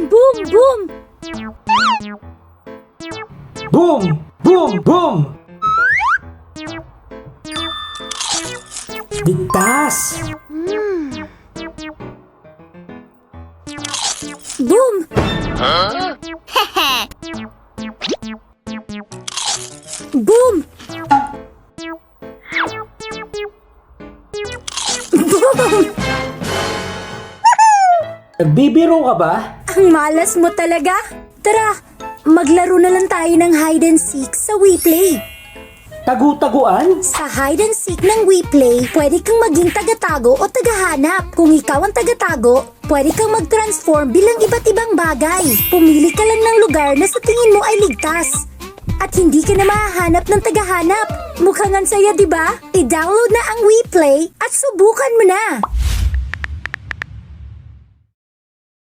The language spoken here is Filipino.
Boom! Boom! Boom! Boom! Boom! Ligtas! Boom! Boom! Boom! Nagbibiro ka ba? Ang malas mo talaga. Tara, maglaro na lang tayo ng hide and seek sa WePlay. Tagu-taguan? Sa hide and seek ng WePlay, pwede kang maging tagatago o tagahanap. Kung ikaw ang tagatago, pwede kang mag-transform bilang iba't ibang bagay. Pumili ka lang ng lugar na sa tingin mo ay ligtas. At hindi ka na mahahanap ng tagahanap. Mukhang ang saya, di ba? I-download na ang WePlay at subukan mo na!